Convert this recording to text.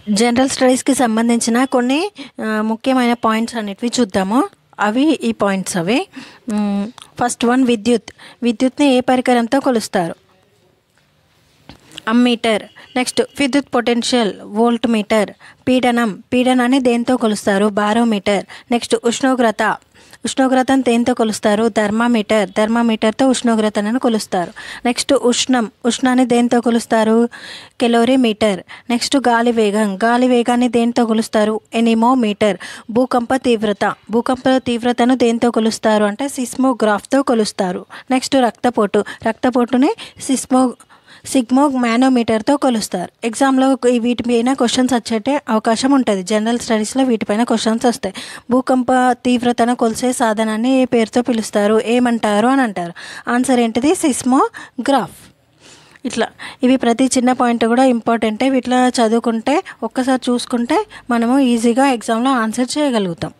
General స్టడీస్కి సంబంధించిన కొన్ని ముఖ్యమైన పాయింట్స్ అనేటివి చూద్దాము. ఈ పాయింట్స్ ఫస్ట్ వన్ విద్యుత్ని ఏ పరికరంతో కొలుస్తారు? అమ్మీటర్. నెక్స్ట్ విద్యుత్ పొటెన్షియల్ వోల్ట్ మీటర్. పీడనాన్ని దేంతో కొలుస్తారు? బారోమీటర్. నెక్స్ట్ ఉష్ణోగ్రతను దేంతో కొలుస్తారు? థర్మామీటర్తో ఉష్ణోగ్రతను కొలుస్తారు. నెక్స్ట్ ఉష్ణాన్ని దేంతో కొలుస్తారు? కెలోరీమీటర్. నెక్స్ట్ గాలి వేగాన్ని దేంతో కొలుస్తారు? ఎనిమోమీటర్. భూకంప తీవ్రతను దేంతో కొలుస్తారు అంటే సిస్మోగ్రాఫ్తో కొలుస్తారు. నెక్స్ట్ రక్తపోటుని సిగ్మోగ్మానోమీటర్తో కొలుస్తారు. ఎగ్జామ్లో వీటిపైన క్వశ్చన్స్ వచ్చే అవకాశం ఉంటుంది. జనరల్ స్టడీస్లో వీటిపైన క్వశ్చన్స్ వస్తాయి. భూకంప తీవ్రతను కొలిసే సాధనాన్ని ఏ పేరుతో పిలుస్తారు? ఏమంటారు అని అంటారు. ఆన్సర్ ఏంటిది? సిస్మోగ్రాఫ్. ఇట్లా ఇవి ప్రతి చిన్న పాయింట్ కూడా ఇంపార్టెంటే. వీటిలో చదువుకుంటే ఒక్కసారి చూసుకుంటే మనము ఈజీగా ఎగ్జామ్లో ఆన్సర్ చేయగలుగుతాం.